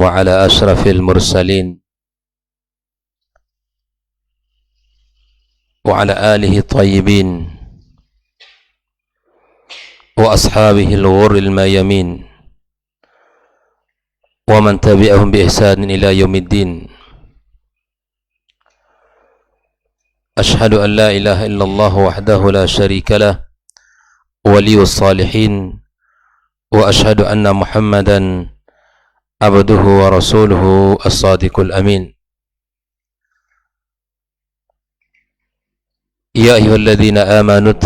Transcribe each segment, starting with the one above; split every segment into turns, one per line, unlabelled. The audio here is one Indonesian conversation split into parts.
وعلى أشرف المرسلين وعلى آله الطيبين وأصحابه الغر الميامين ومن تبعهم بإحسان إلى يوم الدين. أشهد أن لا إله إلا الله وحده لا شريك له ولي الصالحين وأشهد أن محمدا عبده ورسوله الصادق الأمين. يا أيها الذين آمنوا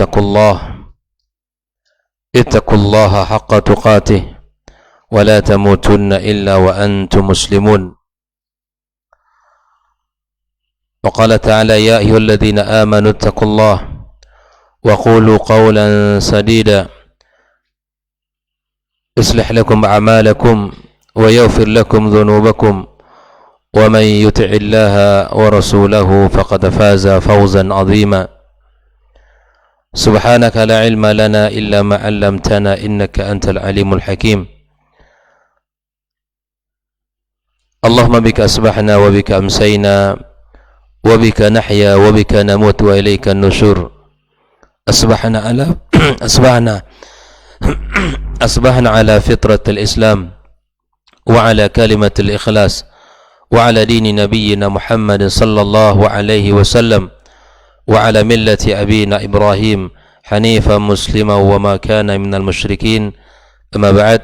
اتقوا الله حق تقاته ولا تموتن إلا وأنتم مسلمون. وقال تعالى يا أيها الذين آمنوا اتقوا الله وقولوا قولا سديدا يصلح لكم أعمالكم ويغفر لكم ذنوبكم ومن يطع الله ورسوله فقد فاز فوزا عظيما. سبحانك لا علم لنا إلا ما علمتنا إنك أنت العليم الحكيم. اللهم بك أصبحنا وبك أمسينا وبك نحيا وبك نموت وإليك النشور. أصبحنا على فطرة الإسلام وعلى كلمة الإخلاص وعلى دين نبينا محمد صلى الله عليه وسلم وعلى ملة أبينا إبراهيم حنيفا مسلما وما كان من المشركين. أما بعد،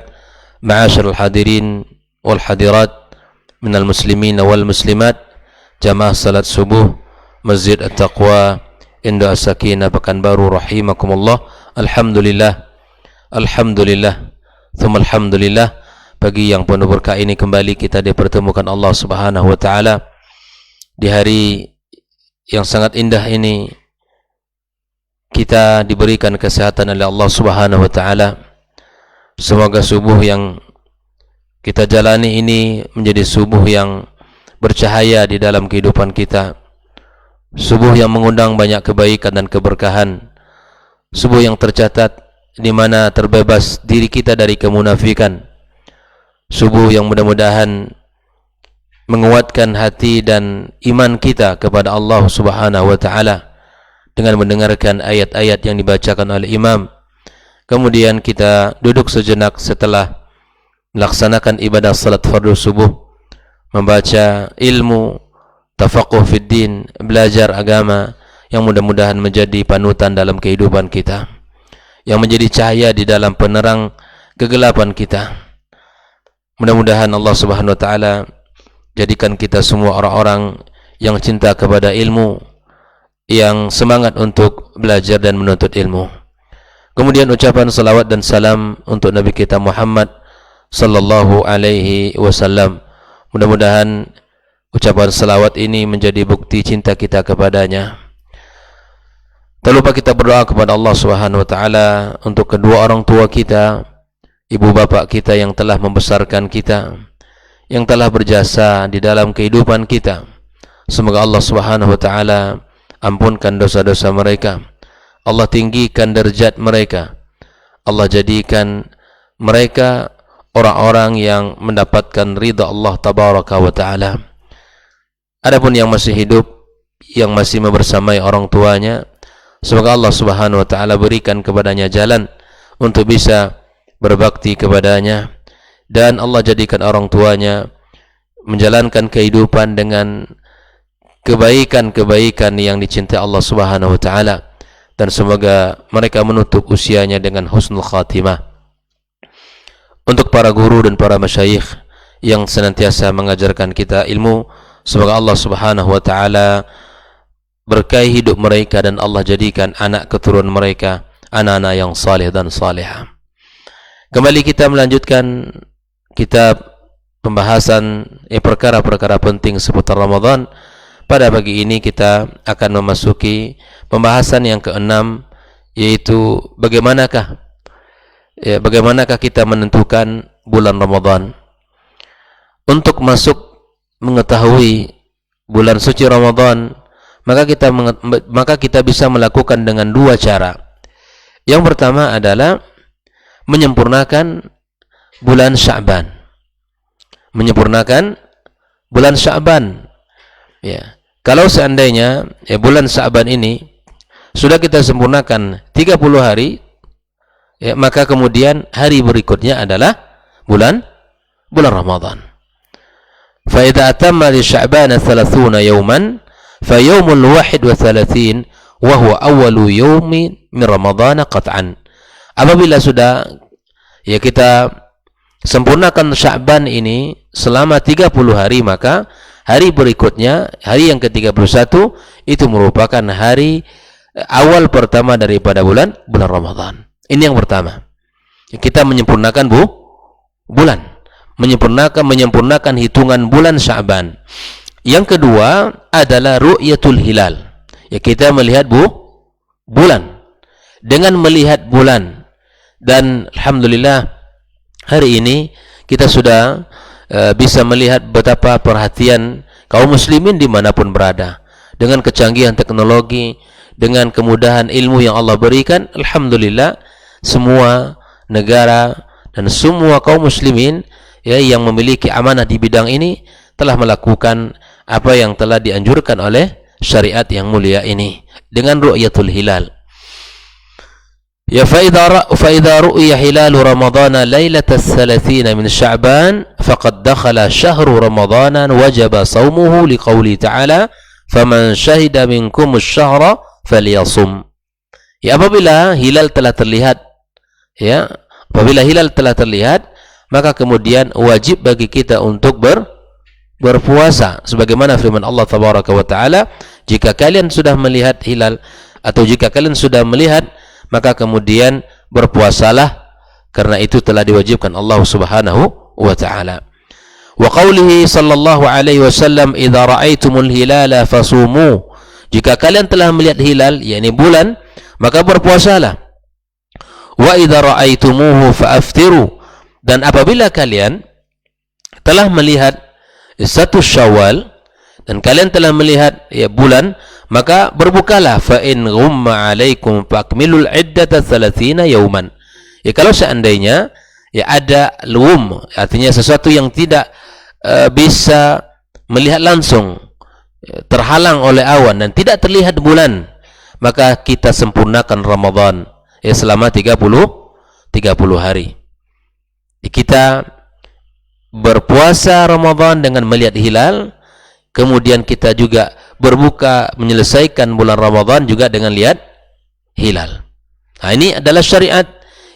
معاشر الحاضرين والحاضرات من المسلمين والمسلمات jamaah salat subuh Masjid At-Taqwa Indo As-Sakinah Pekanbaru rahimakumullah. Alhamdulillah thumma alhamdulillah, pagi yang penuh berkah ini kembali kita dipertemukan Allah Subhanahu wa taala di hari yang sangat indah ini. Kita diberikan kesehatan oleh Allah Subhanahu wa taala. Semoga subuh yang kita jalani ini menjadi subuh yang bercahaya di dalam kehidupan kita, subuh yang mengundang banyak kebaikan dan keberkahan, subuh yang tercatat di mana terbebas diri kita dari kemunafikan, subuh yang mudah-mudahan menguatkan hati dan iman kita kepada Allah Subhanahu wa taala dengan mendengarkan ayat-ayat yang dibacakan oleh imam. Kemudian kita duduk sejenak setelah melaksanakan ibadah salat fardu subuh, membaca ilmu, tafaqquh fid din, belajar agama yang mudah-mudahan menjadi panutan dalam kehidupan kita, yang menjadi cahaya di dalam penerang kegelapan kita. Mudah-mudahan Allah Subhanahu wa taala jadikan kita semua orang-orang yang cinta kepada ilmu, yang semangat untuk belajar dan menuntut ilmu. Kemudian ucapan salawat dan salam untuk Nabi kita Muhammad sallallahu alaihi wasallam. Mudah-mudahan ucapan salawat ini menjadi bukti cinta kita kepadanya. Tak lupa kita berdoa kepada Allah Subhanahu wa taala untuk kedua orang tua kita, ibu bapak kita yang telah membesarkan kita, yang telah berjasa di dalam kehidupan kita. Semoga Allah Subhanahu wa taala ampunkan dosa-dosa mereka. Allah tinggikan derajat mereka. Allah jadikan mereka orang-orang yang mendapatkan ridha Allah tabaraka wa taala. Adapun yang masih hidup, yang masih membersamai orang tuanya, semoga Allah Subhanahu wa taala berikan kepadanya jalan untuk bisa berbakti kepadanya, dan Allah jadikan orang tuanya menjalankan kehidupan dengan kebaikan-kebaikan yang dicintai Allah Subhanahu wa taala, dan semoga mereka menutup usianya dengan husnul khatimah. Untuk para guru dan para masyayikh yang senantiasa mengajarkan kita ilmu, semoga Allah Subhanahu wa taala berkahi hidup mereka dan Allah jadikan anak keturunan mereka anak-anak yang saleh dan salihah. Kembali kita melanjutkan kitab pembahasan perkara-perkara penting seputar Ramadan. Pada pagi ini kita akan memasuki pembahasan yang keenam, yaitu bagaimanakah kita menentukan bulan Ramadan. Untuk masuk mengetahui bulan suci Ramadan, maka kita bisa melakukan dengan dua cara. Yang pertama adalah menyempurnakan bulan Sya'ban. menyempurnakan bulan Sya'ban. Ya. Kalau seandainya bulan Sya'ban ini sudah kita sempurnakan 30 hari, ya, maka kemudian hari berikutnya adalah bulan Ramadan. Fa idza atamma li Sya'ban 30 yawman fa yawmul 31 wa huwa awwalu yawmi min Ramadan qat'an. Apabila sudah kita sempurnakan Sya'ban ini selama 30 hari, maka hari berikutnya, hari yang ke-31 itu merupakan hari awal pertama daripada bulan Ramadan. Ini yang pertama. Kita menyempurnakan bulan, menyempurnakan hitungan bulan Sya'ban. Yang kedua adalah ru'yatul hilal. Ya, kita melihat bulan. Dengan melihat bulan, dan alhamdulillah hari ini kita sudah bisa melihat betapa perhatian kaum muslimin dimanapun berada. Dengan kecanggihan teknologi, dengan kemudahan ilmu yang Allah berikan, alhamdulillah semua negara dan semua kaum muslimin yang memiliki amanah di bidang ini telah melakukan apa yang telah dianjurkan oleh syariat yang mulia ini dengan ru'yatul hilal. Ya, فإذا رؤي هلال رمضان ليلة 30 من شعبان فقد دخل شهر رمضان وجب صومه لقوله تعالى فمن شهد منكم الشهر فليصم. Ya, apabila hilal telah terlihat, maka kemudian wajib bagi kita untuk berpuasa sebagaimana firman Allah tabaraka wa taala, jika kalian sudah melihat hilal atau jika kalian sudah melihat, maka kemudian berpuasalah, karena itu telah diwajibkan Allah Subhanahu wa taala. Wa qawlihi sallallahu alaihi wasallam idza ra'aitumul hilala fasumu. Jika kalian telah melihat hilal, yakni bulan, maka berpuasalah. Wa idza ra'aitumuhu fa'aftiru. Dan apabila kalian telah melihat 1 Syawal dan kalian telah melihat bulan, maka berbukalah. Fa in ghumma alaikum fakmilul iddata 30 yauman. Ya, kalau seandainya ada luum, artinya sesuatu yang tidak bisa melihat langsung, terhalang oleh awan dan tidak terlihat bulan, maka kita sempurnakan Ramadan selama 30 hari. Kita berpuasa Ramadan dengan melihat hilal, kemudian kita juga berbuka menyelesaikan bulan Ramadan juga dengan lihat hilal. Nah, ini adalah syariat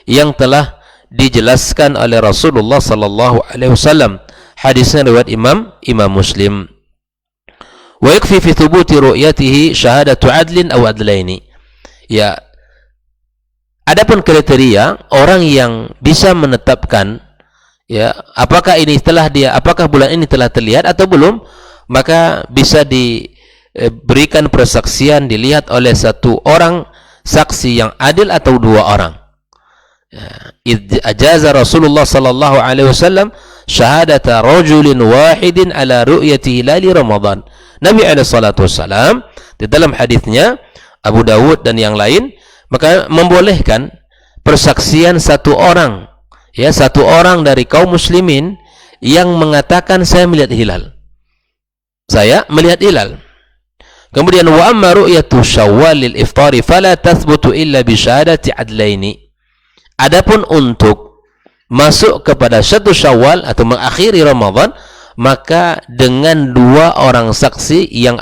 yang telah dijelaskan oleh Rasulullah sallallahu alaihi wasallam. Hadisnya riwayat Imam Muslim. Wa yakfi fi thubuti ru'yatihi syahadatu adlin aw adlaini. Ya, adapun kriteria orang yang bisa menetapkan apakah bulan ini telah terlihat atau belum, maka bisa diberikan persaksian dilihat oleh 1 orang saksi yang adil atau 2 orang. Ajaza Rasulullah sallallahu alaihi wasallam syahadata rajulin wahidin ala ru'yati hilali Ramadan. Nabi alaihi salatu wasallam di dalam hadisnya Abu Dawud dan yang lain, maka membolehkan persaksian 1 orang, 1 orang dari kaum muslimin yang mengatakan saya melihat hilal. Saya melihat hilal. Kemudian wa amma ru'yatu Syawal lil iftari fala tathbutu illa bi syahadati adlaini. Adapun untuk masuk kepada 1 Syawal atau mengakhiri Ramadan, maka dengan 2 orang saksi yang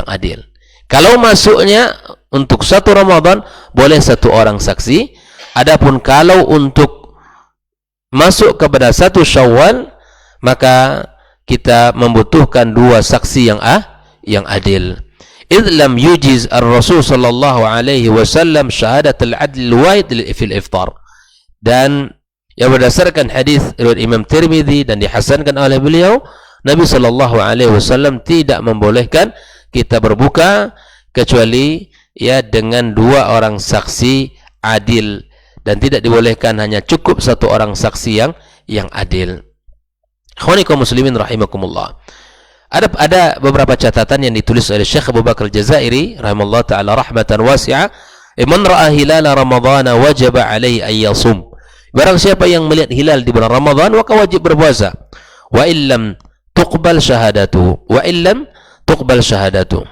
adil. Kalau masuknya untuk 1 Ramadan boleh 1 orang saksi. Adapun kalau untuk masuk kepada 1 Syawal, maka kita membutuhkan 2 saksi yang adil. Idh lam yujiz ar-Rasul sallallahu alaihi wasallam syahadat al-adl wahid fil iftar. Dan yang berdasarkan hadis riwayat Imam Tirmidzi dan dihasankan oleh beliau, Nabi sallallahu alaihi wasallam tidak membolehkan kita berbuka kecuali dengan 2 orang saksi adil, dan tidak dibolehkan hanya cukup 1 orang saksi yang adil. Ikhwani kaum muslimin rahimakumullah. Ada beberapa catatan yang ditulis oleh Syekh Abu Bakar Al-Jazairi rahimallahu taala rahmatan wasi'ah. Man ra'a hilala Ramadhana wajaba alaihi ay yasum. Barang siapa yang melihat hilal di bulan Ramadan, maka wajib berpuasa. wa illam tuqbal syahadatu, wa illam tuqbal syahadatu.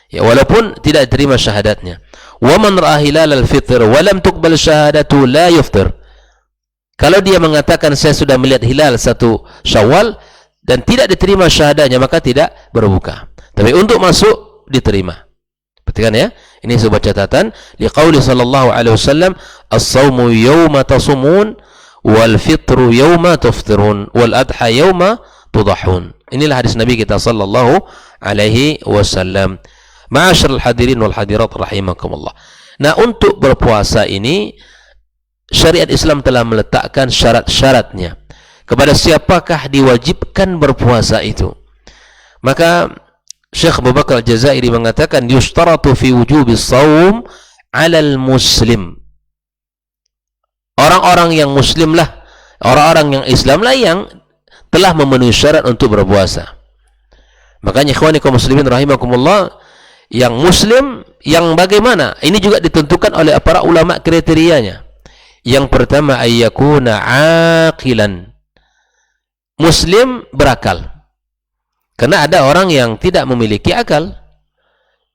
Ya, walaupun tidak diterima syahadatnya. Wa man ra'a hilal al-fitr wa lam tuqbal syahadatu la yuftir. Kalau dia mengatakan saya sudah melihat hilal 1 Syawal dan tidak diterima syahadatnya, maka tidak berbuka. Tapi untuk masuk diterima. Perhatikan ya, ini sebuah catatan. Liqauli sallallahu alaihi wasallam, as-sawmu yawma tasumun wal fitru yawma tuftirun wal adha yawma tudahun. Inilah hadis Nabi kita sallallahu alaihi wasallam. Ma'asyiral hadirin wal hadirat rahimakumullah. Nah, untuk berpuasa ini syariat Islam telah meletakkan syarat-syaratnya. Kepada siapakah diwajibkan berpuasa itu? Maka Syekh Abu Bakar Al-Jazairi mengatakan yushtaratu fi wujubis shaum 'alal muslim. Orang-orang yang muslim lah, orang-orang yang Islam lah yang telah memenuhi syarat untuk berpuasa. Makanya ikhwani kaum muslimin rahimakumullah, yang muslim yang bagaimana? Ini juga ditentukan oleh para ulama kriterianya. Yang pertama, ayyakuna aqilan. Muslim berakal. Karena ada orang yang tidak memiliki akal.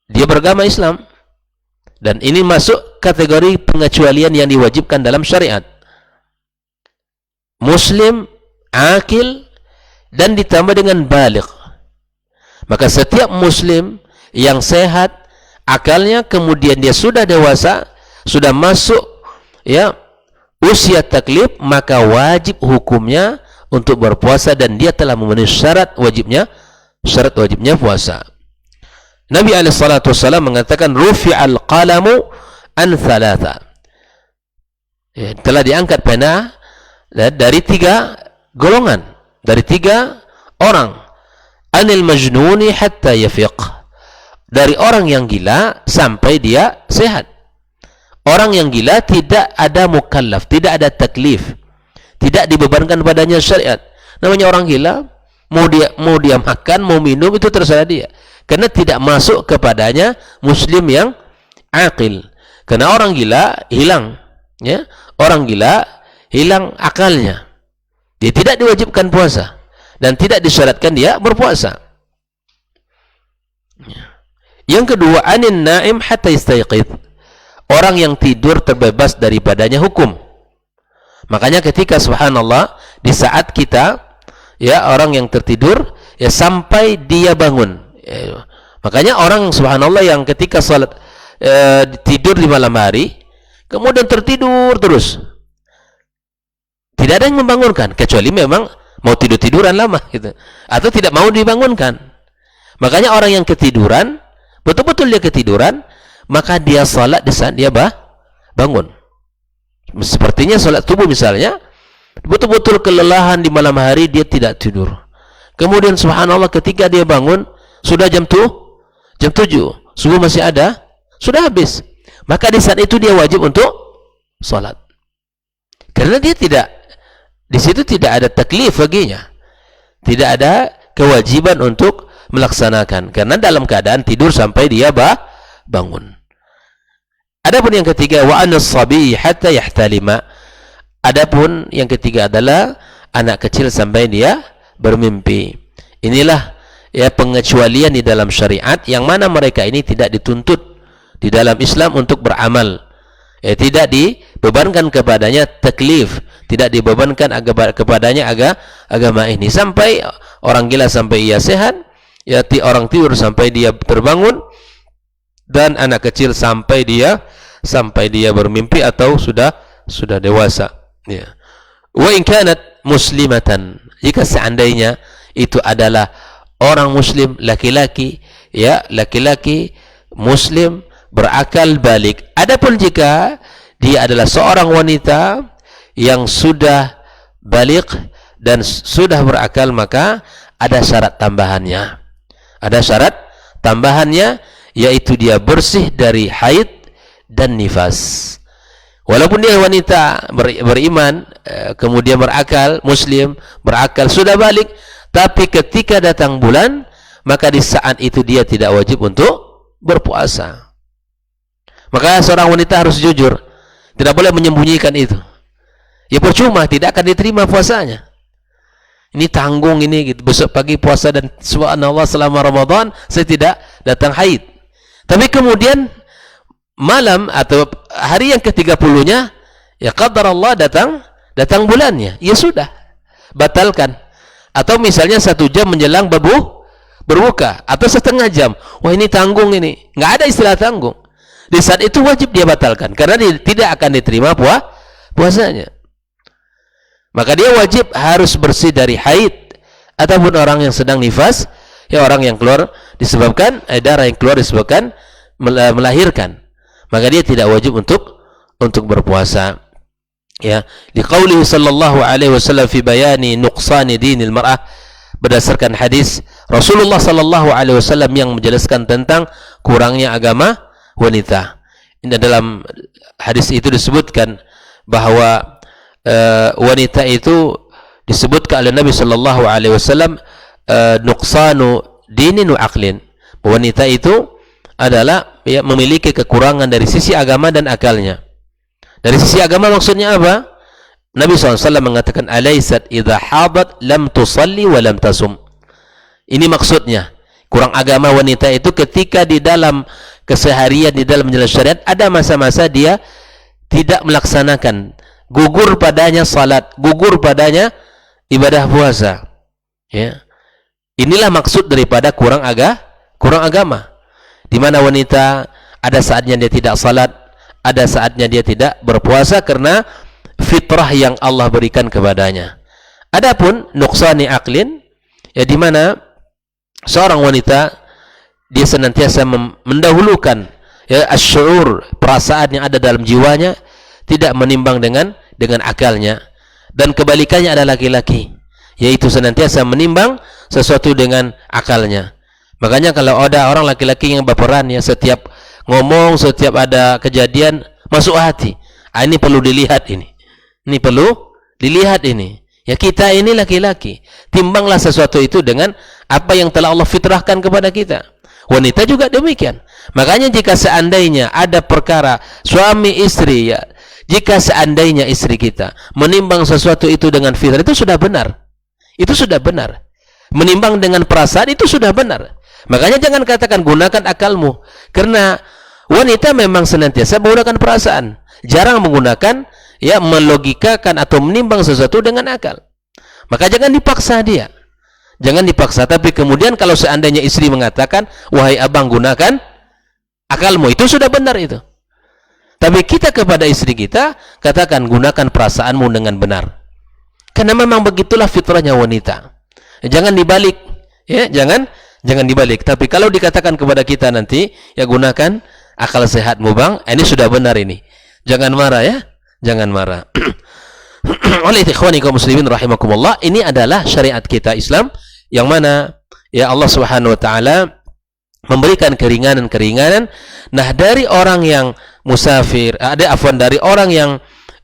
Dia beragama Islam. Dan ini masuk kategori pengecualian yang diwajibkan dalam syariat. Muslim, akil, dan ditambah dengan baligh. Maka setiap muslim yang sehat akalnya, kemudian dia sudah dewasa, sudah masuk ya usia taklif, maka wajib hukumnya untuk berpuasa dan dia telah memenuhi syarat wajibnya puasa. Nabi SAW mengatakan rufi'al qalamu an thalatha. Ya, telah diangkat pena dari 3 golongan, dari 3 orang. Anil majnuni hatta yafiq. Dari orang yang gila sampai dia sehat. Orang yang gila tidak ada mukallaf, tidak ada taklif, tidak dibebankan padanya syariat. Namanya orang gila, mau dia makan, mau minum, itu terserah dia. Karena tidak masuk kepadanya muslim yang aqil. Karena orang gila hilang, ya. Orang gila hilang akalnya. Dia tidak diwajibkan puasa dan tidak disyaratkan dia berpuasa. Yang kedua, anin naim hatta yastayqidh. Orang yang tidur terbebas daripadanya hukum. Makanya ketika subhanallah di saat kita ya orang yang tertidur ya sampai dia bangun. Ya, makanya orang subhanallah yang ketika salat tidur di malam hari kemudian tertidur terus. Tidak ada yang membangunkan kecuali memang mau tidur-tiduran lama gitu. Atau tidak mau dibangunkan. Makanya orang yang ketiduran, betul-betul dia ketiduran, maka dia salat di saat dia bangun. Sepertinya salat subuh misalnya, betul-betul kelelahan di malam hari, dia tidak tidur. Kemudian subhanallah ketika dia bangun, sudah jam 7, subuh masih ada, sudah habis. Maka di saat itu dia wajib untuk salat. Karena dia tidak, di situ tidak ada taklif baginya. Tidak ada kewajiban untuk melaksanakan, karena dalam keadaan tidur sampai dia bangun. Adapun yang ketiga, wa anas-sabi hatta yahtalima. Adapun yang ketiga adalah anak kecil sampai dia bermimpi. Inilah ya pengecualian di dalam syariat yang mana mereka ini tidak dituntut di dalam Islam untuk beramal. Ya, tidak dibebankan kepadanya taklif, tidak dibebankan kepadanya agama ini. Sampai orang gila sampai ia sehat, ya orang tidur sampai dia terbangun, dan anak kecil sampai dia bermimpi atau sudah dewasa. Ya. Wa in kanat muslimatan, jika seandainya itu adalah orang muslim laki-laki, ya laki-laki muslim berakal balik. Adapun jika dia adalah seorang wanita yang sudah balik dan sudah berakal, maka ada syarat tambahannya. Ada syarat tambahannya, yaitu dia bersih dari haid dan nifas. Walaupun dia wanita beriman, kemudian berakal, muslim, berakal, sudah balik, tapi ketika datang bulan, maka di saat itu dia tidak wajib untuk berpuasa. Maka seorang wanita harus jujur, tidak boleh menyembunyikan itu. Ya percuma, tidak akan diterima puasanya. Ini tanggung ini gitu. Besok pagi puasa dan subhanallah selama Ramadan saya tidak datang haid. Tapi kemudian malam atau hari yang ke-30-nya ya qadar Allah datang bulannya. Ya sudah, batalkan. Atau misalnya 1 jam menjelang berbuka atau setengah jam. Wah, ini tanggung ini. Nggak ada istilah tanggung. Di saat itu wajib dia batalkan karena dia tidak akan diterima puasanya. Maka dia wajib harus bersih dari haid ataupun orang yang sedang nifas, ya orang yang keluar disebabkan darah yang keluar disebabkan melahirkan. Maka dia tidak wajib untuk berpuasa. Ya, liqaulihi sallallahu alaihi wasallam fi bayani nuqsani dinil mar'ah, berdasarkan hadis Rasulullah sallallahu alaihi wasallam yang menjelaskan tentang kurangnya agama wanita. Ini dalam hadis itu disebutkan bahwa wanita itu disebutkan oleh Nabi sallallahu alaihi wasallam nuqsanu dinin wa aqlin. Wanita itu adalah ya, memiliki kekurangan dari sisi agama dan akalnya. Dari sisi agama maksudnya apa? Nabi SAW mengatakan alaysat idha hadat lam tusalli wa lam tasum. Ini maksudnya kurang agama wanita itu ketika di dalam keseharian, di dalam menjalankan syariat ada masa-masa dia tidak melaksanakan, gugur padanya salat, gugur padanya ibadah puasa. Ya. Inilah maksud daripada kurang agama. Di mana wanita ada saatnya dia tidak salat, ada saatnya dia tidak berpuasa karena fitrah yang Allah berikan kepadanya. Adapun nuqsani aqlin, ya di mana seorang wanita dia senantiasa mendahulukan ya asy'ur, perasaan yang ada dalam jiwanya tidak menimbang dengan akalnya, dan kebalikannya ada laki-laki, yaitu senantiasa menimbang sesuatu dengan akalnya. Makanya kalau ada orang laki-laki yang baperan, ya setiap ngomong, setiap ada kejadian masuk hati, ini perlu dilihat, ini perlu dilihat ini. Ya kita ini laki-laki, timbanglah sesuatu itu dengan apa yang telah Allah fitrahkan kepada kita. Wanita juga demikian. Makanya jika seandainya ada perkara suami istri, ya jika seandainya istri kita menimbang sesuatu itu dengan fitrah, itu sudah benar. Itu sudah benar. Menimbang dengan perasaan itu sudah benar. Makanya jangan katakan gunakan akalmu, karena wanita memang senantiasa menggunakan perasaan, jarang menggunakan ya melogikakan atau menimbang sesuatu dengan akal. Maka jangan dipaksa dia. Jangan dipaksa, tapi kemudian kalau seandainya istri mengatakan, wahai abang gunakan akalmu, itu sudah benar itu. Tapi kita kepada istri kita katakan gunakan perasaanmu dengan benar. Karena memang begitulah fitrahnya wanita. Jangan dibalik, ya, jangan dibalik. Tapi kalau dikatakan kepada kita nanti, ya gunakan akal sehatmu bang, ini sudah benar ini. Jangan marah ya, jangan marah. Oleh ikhwani kaum muslimin rahimakumullah, ini adalah syariat kita Islam yang mana ya Allah Subhanahu wa taala memberikan keringanan-keringanan. Nah, dari orang yang musafir, dari orang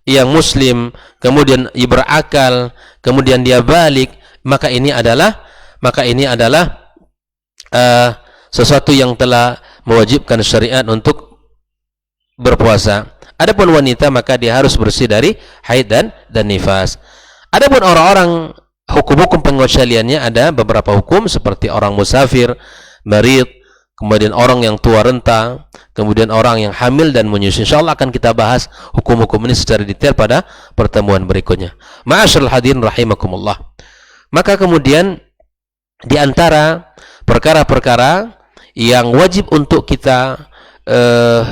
yang muslim, kemudian berakal, kemudian dia balik, maka ini adalah sesuatu yang telah mewajibkan syariat untuk berpuasa. Adapun wanita maka dia harus bersih dari haid dan nifas. Adapun orang-orang, hukum-hukum pengecualiannya ada beberapa hukum seperti orang musafir, marid, kemudian orang yang tua renta, kemudian orang yang hamil dan menyusui. Insyaallah akan kita bahas hukum-hukum ini secara detail pada pertemuan berikutnya. Ma'asyiral hadirin rahimakumullah. Maka kemudian di antara perkara-perkara yang wajib untuk kita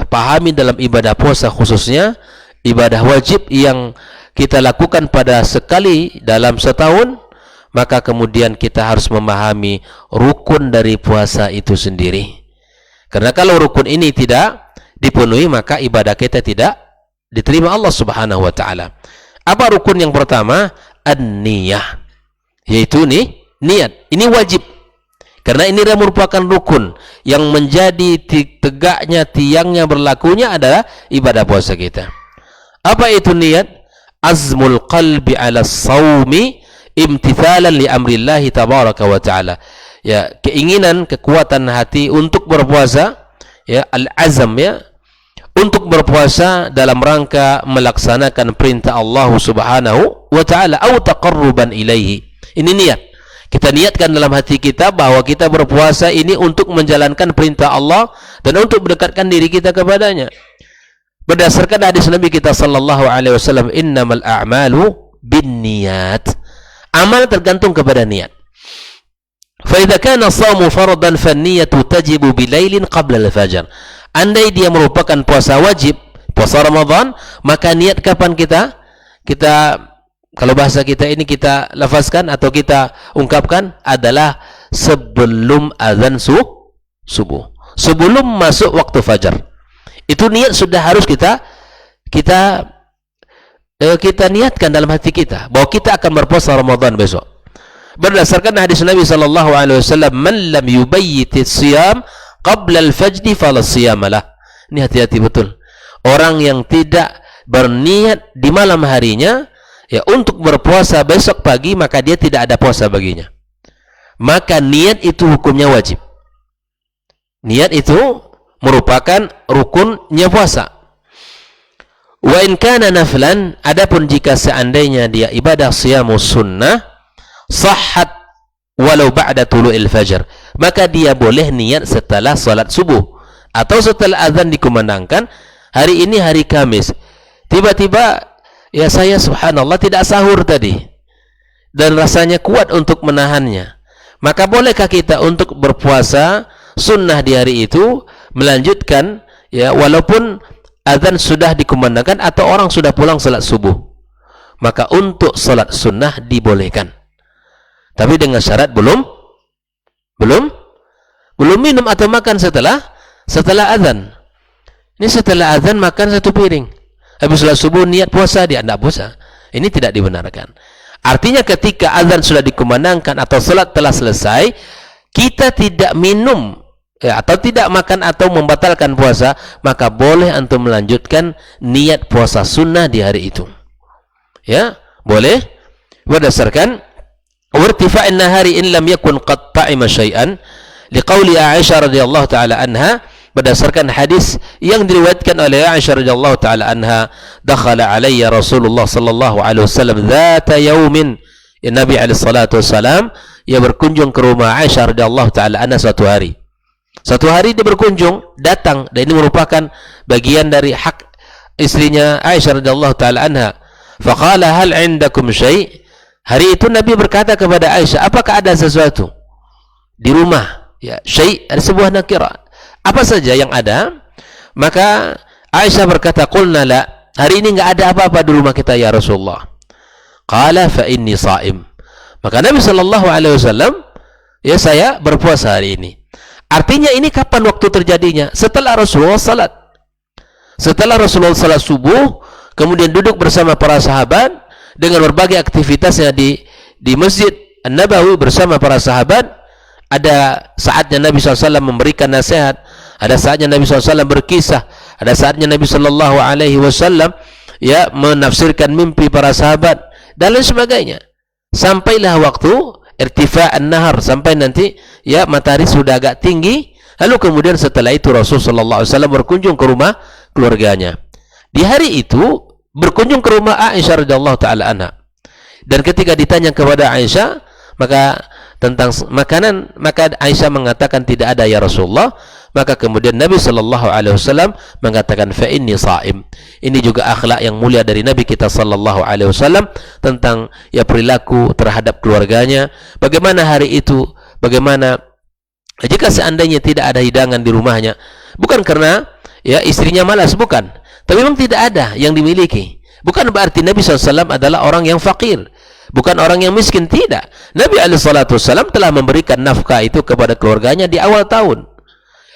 pahami dalam ibadah puasa, khususnya ibadah wajib yang kita lakukan pada sekali dalam setahun, maka kemudian kita harus memahami rukun dari puasa itu sendiri. Karena kalau rukun ini tidak dipenuhi, maka ibadah kita tidak diterima Allah Subhanahu wa taala. Apa rukun yang pertama? An-niyah. Yaitu niat. Ini wajib. Karena ini merupakan rukun yang menjadi tegaknya, tiangnya, berlakunya adalah ibadah puasa kita. Apa itu niat? Azmul qalbi ala sawmi imtithalan li amrillahi tabaraka wa ta'ala. Ya, keinginan, kekuatan hati untuk berpuasa, ya, al-azam, ya, untuk berpuasa dalam rangka melaksanakan perintah Allah Subhanahu wa ta'ala atau taqarruban ilaihi, Ini niat. Kita niatkan dalam hati kita bahwa kita berpuasa ini untuk menjalankan perintah Allah dan untuk mendekatkan diri kita kepadanya. Berdasarkan hadis Nabi kita sallallahu alaihi wasallam, innamal a'malu binniyat. Amal tergantung kepada niat. Fa idza kana shaumu fardhan fan-niyatu tajibu bilailin qabla al-fajr. Andai dia merupakan puasa wajib, puasa Ramadan, maka niat kapan kita kalau bahasa kita ini kita lafazkan atau kita ungkapkan adalah sebelum azan subuh. Sebelum masuk waktu fajar. Itu niat sudah harus kita niatkan dalam hati kita bahwa kita akan berpuasa Ramadan besok. Berdasarkan hadis Nabi sallallahu alaihi wasallam, "Man lam yubayyit as-siyam qabla al-fajr fala siyama lah." Ini hati-hati betul. Orang yang tidak berniat di malam harinya ya untuk berpuasa besok pagi, maka dia tidak ada puasa baginya. Maka niat itu hukumnya wajib. Niat itu merupakan rukunnya puasa. Wa in kana naflan, adapun jika seandainya dia ibadah siyamus sunnah, sahhat walau ba'da tulu'il fajr, maka dia boleh niat setelah salat subuh atau setelah azan dikumandangkan. Hari ini hari Kamis, tiba-tiba ya saya subhanallah tidak sahur tadi dan rasanya kuat untuk menahannya, maka bolehkah kita untuk berpuasa sunnah di hari itu, melanjutkan ya walaupun azan sudah dikumandangkan atau orang sudah pulang salat subuh? Maka untuk salat sunnah dibolehkan, tapi dengan syarat belum minum atau makan setelah azan. Ini setelah azan makan satu piring, habis salat subuh niat puasa, dia tidak puasa. Ini tidak dibenarkan. Artinya ketika azan sudah dikumandangkan atau salat telah selesai, kita tidak minum ya, atau tidak makan atau membatalkan puasa, maka boleh antum melanjutkan niat puasa sunnah di hari itu. Ya, boleh berdasarkan wartifa'in nahari in lam yakun qad ta'ima syai'an, liqauli Aisyah radhiyallahu taala anha, berdasarkan hadis yang diriwayatkan oleh Aisyah radhiyallahu taala anha, dakhala alayya Rasulullah sallallahu alaihi wasallam dzata yaumin, ya, Nabi alaihi salatu wasalam ia berkunjung ke rumah Aisyah radhiyallahu taala anha suatu hari. Suatu hari dia berkunjung, datang, dan ini merupakan bagian dari hak istrinya Aisyah radhiyallahu taala anha. Faqala hal 'indakum syai'? Hari itu Nabi berkata kepada Aisyah, apakah ada sesuatu di rumah? Ya, syai' ada sebuah nakirah. Apa saja yang ada? Maka Aisyah berkata, qulna la, hari ini enggak ada apa-apa di rumah kita ya Rasulullah. Qala fa inni sha'im. Maka Nabi sallallahu alaihi wasallam, ya saya berpuasa hari ini. Artinya ini kapan waktu terjadinya? Setelah Rasulullah salat. Setelah Rasulullah salat subuh, kemudian duduk bersama para sahabat dengan berbagai aktivitasnya di Masjid An-Nabawi bersama para sahabat. Ada saatnya Nabi SAW memberikan nasihat, ada saatnya Nabi SAW berkisah, ada saatnya Nabi SAW ya menafsirkan mimpi para sahabat dan lain sebagainya. Sampailah waktu irtifa'an nahar, sampai nanti ya matahari sudah agak tinggi. Lalu kemudian setelah itu Rasulullah SAW berkunjung ke rumah keluarganya. Di hari itu berkunjung ke rumah Aisyah radhiyallahu taala anha. Dan ketika ditanya kepada Aisyah maka tentang makanan, maka Aisyah mengatakan tidak ada ya Rasulullah. Maka kemudian Nabi sallallahu alaihi wasallam mengatakan fa inni sha'im. Ini juga akhlak yang mulia dari Nabi kita sallallahu alaihi wasallam tentang ya perilaku terhadap keluarganya. Bagaimana hari itu, bagaimana jika seandainya tidak ada hidangan di rumahnya, bukan karena ya istrinya malas, bukan, tapi memang tidak ada yang dimiliki. Bukan berarti Nabi SAW adalah orang yang fakir, bukan orang yang miskin, tidak. Nabi SAW telah memberikan nafkah itu kepada keluarganya di awal tahun.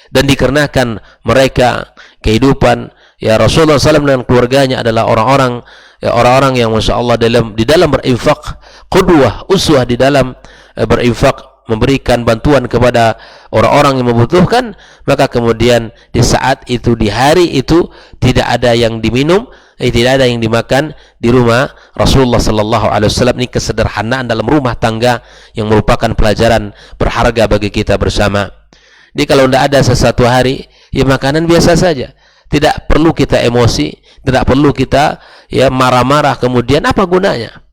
Dan dikarenakan mereka kehidupan ya Rasulullah SAW dengan keluarganya adalah orang-orang yang Masya Allah di dalam berinfak, qudwah, uswah di dalam berinfak, memberikan bantuan kepada orang-orang yang membutuhkan. Maka kemudian di saat itu, di hari itu tidak ada yang diminum, tidak ada yang dimakan di rumah Rasulullah sallallahu alaihi wasallam. Ini kesederhanaan dalam rumah tangga yang merupakan pelajaran berharga bagi kita bersama. Jadi kalau tidak ada sesuatu hari, ya makanan biasa saja. Tidak perlu kita emosi, tidak perlu kita ya marah-marah kemudian apa gunanya?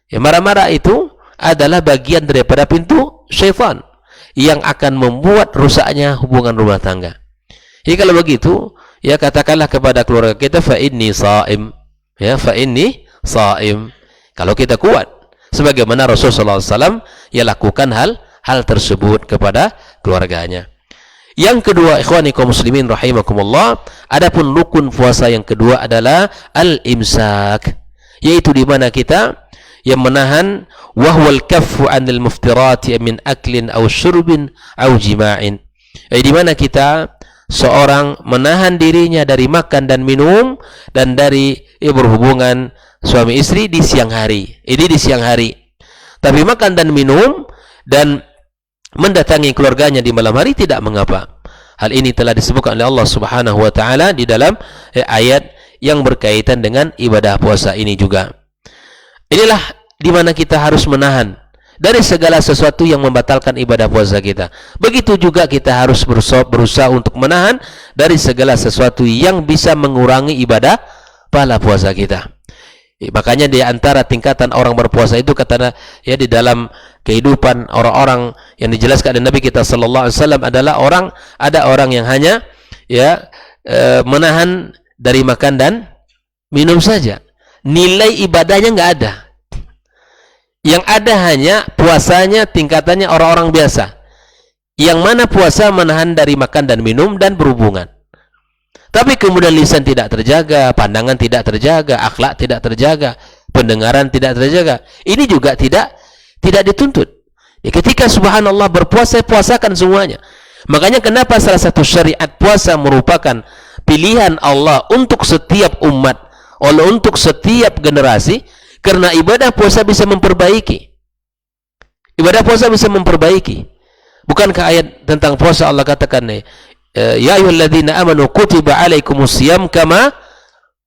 Ya marah-marah itu adalah bagian daripada pintu syaitan yang akan membuat rusaknya hubungan rumah tangga. Jadi kalau begitu, ya katakanlah kepada keluarga kita, fa inni shaim, ya fa inni shaim. Kalau kita kuat, sebagaimana Rasulullah SAW ya lakukan hal tersebut kepada keluarganya. Yang kedua, ikhwani kaum muslimin rahimakumullah, adapun rukun puasa yang kedua adalah al-imsak, yaitu di mana kita yang menahan wahwal kaffu 'anil muftirati min aklin aw syurbin aw jima'in. Di mana kita seorang menahan dirinya dari makan dan minum dan dari berhubungan suami istri di siang hari. Ini di siang hari. Tapi makan dan minum dan mendatangi keluarganya di malam hari tidak mengapa. Hal ini telah disebutkan oleh Allah Subhanahu wa taala di dalam ayat yang berkaitan dengan ibadah puasa ini juga. Inilah di mana kita harus menahan dari segala sesuatu yang membatalkan ibadah puasa kita. Begitu juga kita harus berusaha untuk menahan dari segala sesuatu yang bisa mengurangi ibadah pahala puasa kita. Makanya di antara tingkatan orang berpuasa itu kata ya di dalam kehidupan orang-orang yang dijelaskan oleh Nabi kita sallallahu alaihi wasallam adalah ada orang yang hanya ya menahan dari makan dan minum saja. Nilai ibadahnya enggak ada. Yang ada hanya puasanya tingkatannya orang-orang biasa. Yang mana puasa menahan dari makan dan minum dan berhubungan. Tapi kemudian lisan tidak terjaga, pandangan tidak terjaga, akhlak tidak terjaga, pendengaran tidak terjaga. Ini juga tidak dituntut. Ya, ketika subhanallah berpuasa, puasakan semuanya. Makanya kenapa salah satu syariat puasa merupakan pilihan Allah untuk setiap umat, untuk setiap generasi, karena ibadah puasa bisa memperbaiki. Ibadah puasa bisa memperbaiki. Bukankah ayat tentang puasa Allah katakan nih, ya ayyuhalladzina amanu kutiba alaikumusiyam kama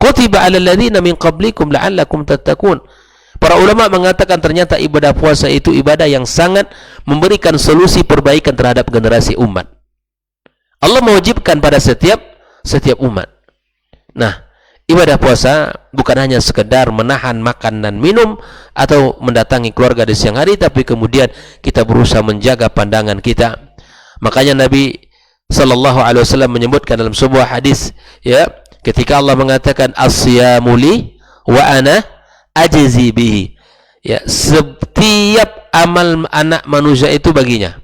kutiba alal ladzina min qablikum la'allakum tattaqun. Para ulama mengatakan ternyata ibadah puasa itu ibadah yang sangat memberikan solusi perbaikan terhadap generasi umat. Allah mewajibkan pada setiap umat. Nah, ibadah puasa bukan hanya sekedar menahan makan dan minum atau mendatangi keluarga di siang hari, tapi kemudian kita berusaha menjaga pandangan kita. Makanya Nabi sallallahu alaihi wasallam menyebutkan dalam sebuah hadis, ya, ketika Allah mengatakan as-siyamu li wa ana ajzi bihi. Ya, setiap amal anak manusia itu baginya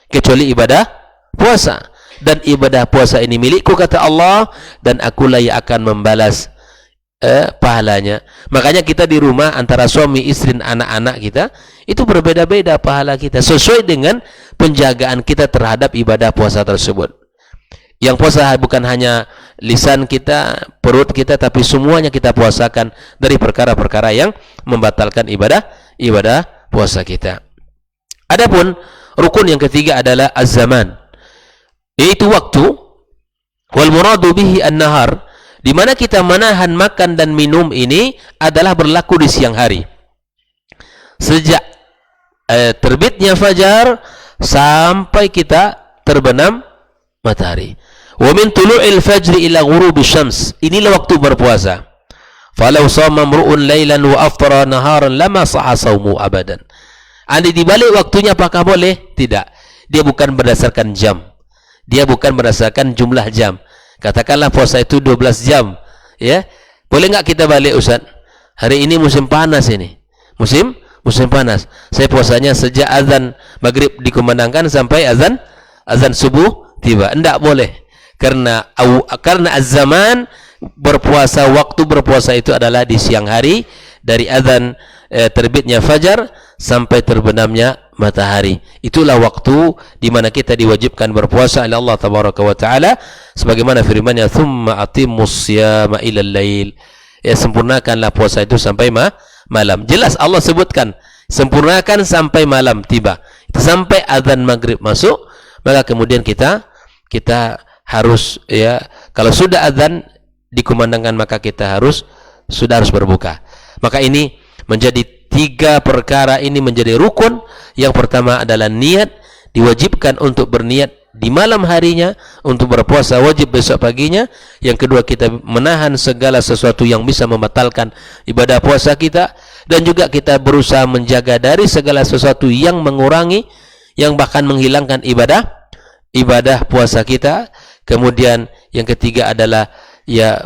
kecuali ibadah puasa. Dan ibadah puasa ini milikku kata Allah, dan akulah yang akan membalas pahalanya. Makanya kita di rumah antara suami, istri, dan anak-anak kita itu berbeda-beda pahala kita sesuai dengan penjagaan kita terhadap ibadah puasa tersebut. Yang puasa bukan hanya lisan kita, perut kita, tapi semuanya kita puasakan dari perkara-perkara yang membatalkan ibadah puasa kita. Adapun rukun yang ketiga adalah az-zaman, yaitu waktu. Wal muradu bihi an-nahar, di mana kita menahan makan dan minum ini adalah berlaku di siang hari. Sejak terbitnya fajar sampai kita terbenam matahari. Wa min tulu'il fajri ila ghurubi syams, inilah waktu berpuasa. Falau shama mru'un lailan wa aftara naharan lama sahha shaumu abadan. Andi dibalik waktunya apakah boleh? Tidak. Dia bukan berdasarkan jam. Dia bukan berdasarkan jumlah jam. Katakanlah puasa itu 12 jam, ya. Boleh enggak kita balik, Ustaz? Hari ini musim panas ini. Musim panas. Saya puasanya sejak azan maghrib dikumandangkan sampai azan subuh tiba. Enggak boleh. Karena az-zaman berpuasa, waktu berpuasa itu adalah di siang hari, dari azan terbitnya fajar sampai terbenamnya matahari. Itulah waktu di mana kita diwajibkan berpuasa oleh Allah tabaraka wa taala, sebagaimana firman-Nya, "Tsumma atimmus siyama ilal lail." Ya, sempurnakanlah puasa itu sampai malam. Jelas Allah sebutkan, sempurnakan sampai malam tiba. Sampai azan maghrib masuk, maka kemudian kita harus, ya, kalau sudah azan dikumandangkan maka kita sudah harus berbuka. Maka ini menjadi 3 perkara ini menjadi rukun. Yang pertama adalah niat, diwajibkan untuk berniat di malam harinya untuk berpuasa, wajib besok paginya. Yang kedua, kita menahan segala sesuatu yang bisa membatalkan ibadah puasa kita. dan juga kita berusaha menjaga dari segala sesuatu yang mengurangi, yang bahkan menghilangkan ibadah puasa kita. Kemudian yang ketiga adalah ya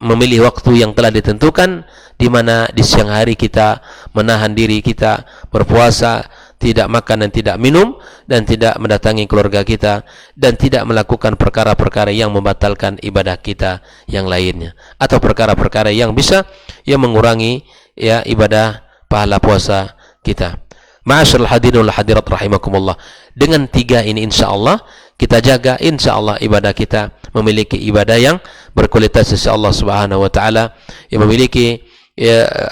memilih waktu yang telah ditentukan, di mana di siang hari kita menahan diri kita berpuasa, tidak makan dan tidak minum, dan tidak mendatangi keluarga kita, dan tidak melakukan perkara-perkara yang membatalkan ibadah kita yang lainnya, atau perkara-perkara yang bisa mengurangi ya ibadah pahala puasa kita. Ma'asyiral hadirin wal hadirat rahimakumullah. Dengan tiga ini insyaallah kita jaga, insyaallah ibadah kita memiliki ibadah yang berkualitas sisi Allah Subhanahu wa taala, yang memiliki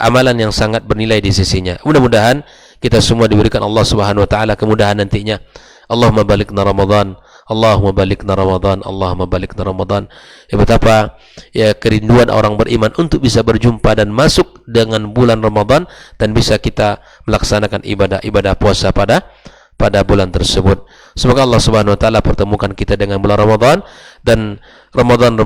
amalan yang sangat bernilai di sisinya. Mudah-mudahan kita semua diberikan Allah Subhanahu wa taala kemudahan nantinya. Allahumma balikna Ramadan, Allahumma balikna Ramadan, Allahumma balikna Ramadan. Ya, betapa ya kerinduan orang beriman untuk bisa berjumpa dan masuk dengan bulan Ramadan, dan bisa kita melaksanakan ibadah puasa pada bulan tersebut. Semoga Allah Subhanahu wa taala pertemukan kita dengan bulan Ramadan dan Ramadan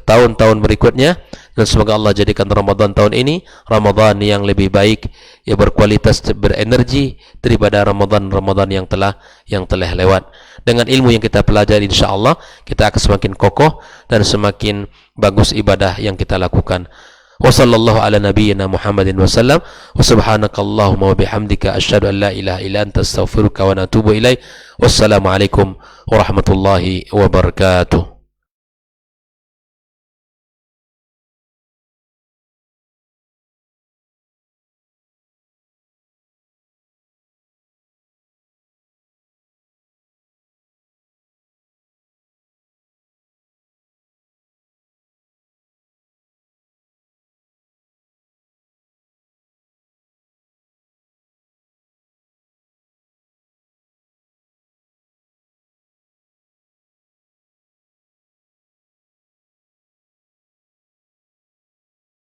tahun-tahun berikutnya, dan semoga Allah jadikan Ramadan tahun ini Ramadan yang lebih baik, ya berkualitas, berenergi daripada Ramadan yang telah lewat. Dengan ilmu yang kita pelajari, insyaallah kita akan semakin kokoh dan semakin bagus ibadah yang kita lakukan. Wa sallallahu ala nabiyyina Muhammadin wa sallam, wa subhanakallahumma wa bihamdika asyhadu an la ilaha illa anta astaghfiruka wa atubu ilaik. Wassalamu alaikum warahmatullahi wabarakatuh.